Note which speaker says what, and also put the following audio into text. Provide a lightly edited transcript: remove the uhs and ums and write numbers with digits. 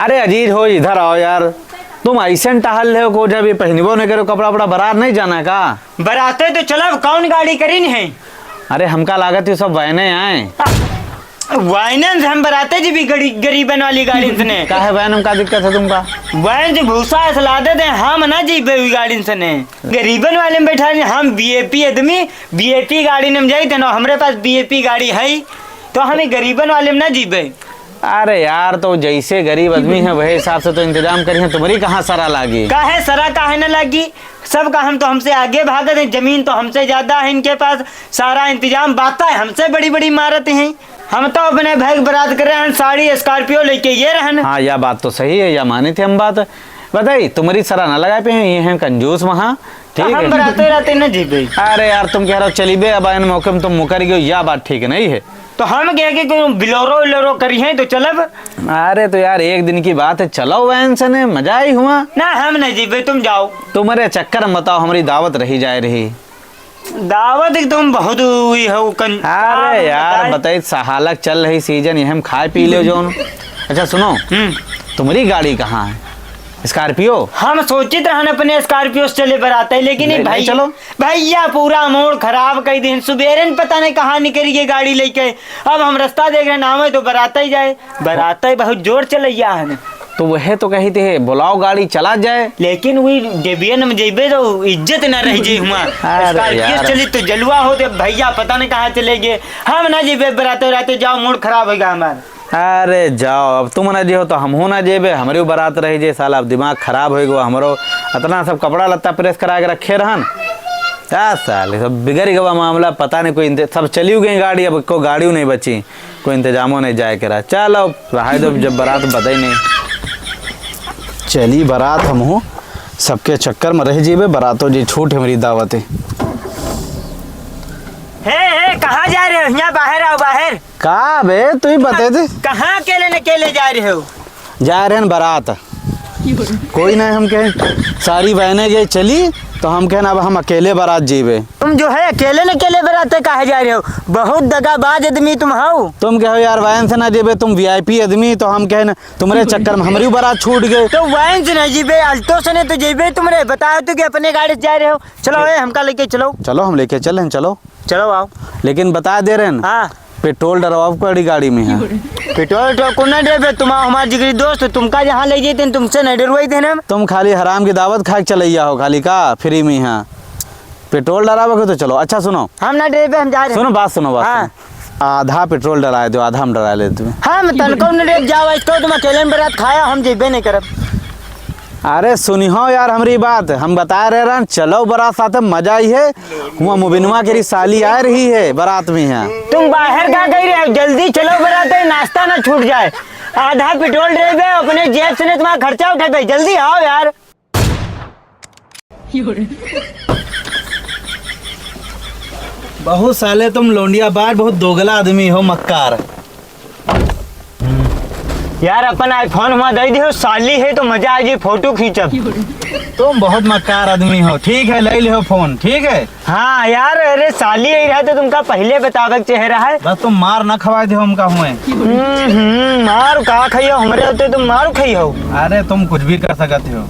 Speaker 1: अरे अजीज हो, इधर आओ यार। तुम ऐसे टहल रहे हो को जब ये पहनबो नहीं करो कपड़ा वपड़ा, बारात नहीं जाना है का?
Speaker 2: बराते तो चलो, कौन गाड़ी करी है?
Speaker 1: अरे हमका लागत ये सब वहने आए
Speaker 2: वाइनन हम बराते जी भी गरीबन वाली गाड़ी से
Speaker 1: का है वहन, का दिक्कत है तुमका?
Speaker 2: वैन जी भूसा सलादे दे हम ना जी गाड़ी से ने गरीबन वाले में बैठा हम बीएपी आदमी बीएपी गाड़ी में जाई थे ना, हमारे पास बीएपी गाड़ी है तो हमें गरीबन वाले में ना जीबे।
Speaker 1: अरे यार तो जैसे गरीब आदमी है वही हिसाब से तो इंतजाम करी है, तुम्हारी कहाँ सरा लागी?
Speaker 2: काहे सरा काहे न लगी, सब का हम तो हमसे आगे भागत हैं, जमीन तो हमसे ज्यादा है इनके पास, सारा इंतजाम बात है हमसे बड़ी बड़ी इमारत हैं। हम तो अपने भाई बरात कर रहे हैं, साड़ी स्कॉर्पियो लेके ये रहन।
Speaker 1: हाँ यह बात तो सही है, या मानी थे हम बात। बताइए तुम्हारी सरा न लगा पे हैं, ये हैं कंजूस वहाँ, ठीक है?
Speaker 2: हम बराते रहते न जी भाई।
Speaker 1: अरे यार तुम कह रहे हो चली बे, अब इन मौके में तुम मुकर गए, यह बात ठीक नहीं है।
Speaker 2: तो हम कह के बिलोरो करी है तो चलब।
Speaker 1: अरे तो यार एक दिन की बात है, चलो वैन से ने मजा ही हुआ
Speaker 2: ना, हम नहीं जीबे, तुम जाओ।
Speaker 1: तुम्हारे चक्कर में बताओ हमारी दावत रही जाए रही।
Speaker 2: दावत तुम बहुत हुई हो
Speaker 1: अरे यार बताइए, सहालक चल रही सीजन, ये हम खाए पी ले जोन। अच्छा सुनो, तुम्हारी गाड़ी कहाँ है? स्कॉर्पियो?
Speaker 2: हम सोचित रहन अपने स्कॉर्पियो से चले बराते, लेकिन भाई
Speaker 1: चलो
Speaker 2: भैया पूरा मोड़ खराब कर दिन, सुबेरे पता नहीं कहाँ निकली ये गाड़ी लेके। अब हम रास्ता देख रहे नाम है तो बराता ही जाए, बराता ही बहुत जोर चलैया है।
Speaker 1: तो वह तो कही थे बुलाओ गाड़ी चला जाए,
Speaker 2: लेकिन वही जेबियन में जेबे तो इज्जत न रह जाए हुआ। स्कॉर्पियो चली तो जलवा हो तो भैया पता नहीं कहाँ चले गए। हम ना जेबे बराते रहते, जाओ मोड़ खराब होगा हमारा।
Speaker 1: अरे जाओ, अब तुम ना जो तो हम हो ना जेबे, हमारी बारात रही जे, साला अब दिमाग खराब होगा हमारो। इतना सब कपड़ा लत्ता प्रेस करा के रखे रहन, क्या साल सब बिगड़ गया मामला, पता नहीं कोई सब चली गई गाड़ी, अब कोई गाड़ी नहीं बची, कोई इंतजामो नहीं जाए करा। चलो रहा दो, जब बारात बता ही नहीं चली बारात, हम हो सबके चक्कर में रह जीबे, बारातों जी छूट है मेरी दावत है।
Speaker 2: हे कहाँ जा रहे हो? यहाँ बाहर आओ, बाहर।
Speaker 1: का बे तू ही बते थे?
Speaker 2: कहाँ अकेले जा रहे हो?
Speaker 1: जा रहे हैं बारात, कोई नहीं, हम कहें सारी बहनें ये चली तो हम कहें अब हम अकेले बारात जीवे।
Speaker 2: तुम जो है अकेले बराते कहाँ जा रहे हो? बहुत दगाबाज आदमी तुम हो।
Speaker 1: तुम कहो यार वैन से ना जेबे, तुम वीआईपी आदमी, तो हम कहें तुम्हारे चक्कर में हमारी बारात छूट गए।
Speaker 2: तो वैन से नहीं जीबे, अल्टो से नहीं तो जेबे तुम्हारे, बताओ तो कि अपने गाड़ी से जा रहे हो। चलो हमका लेके चलो।
Speaker 1: चलो हम लेके चले, चलो
Speaker 2: चलो आओ।
Speaker 1: लेकिन बता दे रहे हैं
Speaker 2: हाँ,
Speaker 1: पेट्रोल डरवाओ कड़ी गाड़ी में है।
Speaker 2: पेट्रोल तो को नहीं डरबे, तुम हमारे जिगरी दोस्त, तुमका जहाँ ले जाते तुमसे नहीं डरवाई थे ना।
Speaker 1: तुम खाली हराम की दावत खा के चलैया हो खाली का फ्री में। हाँ पेट्रोल डरावे तो चलो। अच्छा सुनो,
Speaker 2: हम ना डरबे, हम जा रहे हैं।
Speaker 1: सुनो बात सुनो बात।
Speaker 2: हाँ।
Speaker 1: आधा पेट्रोल डरा दो, आधा हम डरा लेते हैं।
Speaker 2: हम तनको न डर जाओ, इसको तुम अकेले में बारात खाया, हम जेबे नहीं करब।
Speaker 1: अरे सुनिहो यार हमारी बात, हम बता रहे हैं चलो बारात साथ मजा ही है। वहाँ मुबिनवा की साली आ रही है बारात में है।
Speaker 2: तुम बाहर क्या कह रहे हो? जल्दी चलो बराते, नाश्ता ना छूट जाए। आधा पेट्रोल ड्रेबे, अपने जेब से तुम्हारा खर्चा उठाते, जल्दी आओ यार।
Speaker 1: बहुत साले तुम लोंडिया बार, बहुत दोगला आदमी हो, मक्कार।
Speaker 2: यार अपन आईफोन वहाँ दे दियो, साली है तो मजा आएगी, फोटो खींचब।
Speaker 1: तुम बहुत मक्कार आदमी हो, ठीक है ले लो फोन, ठीक है।
Speaker 2: हाँ यार, अरे साली ही रहा तो तुमका पहले बतावे चेहरा है।
Speaker 1: बस तुम मार न खवा दे हमका हुए।
Speaker 2: मार का खाइयो, हमारे होते तुम मार खाइयो।
Speaker 1: अरे तुम कुछ भी कर सकते हो।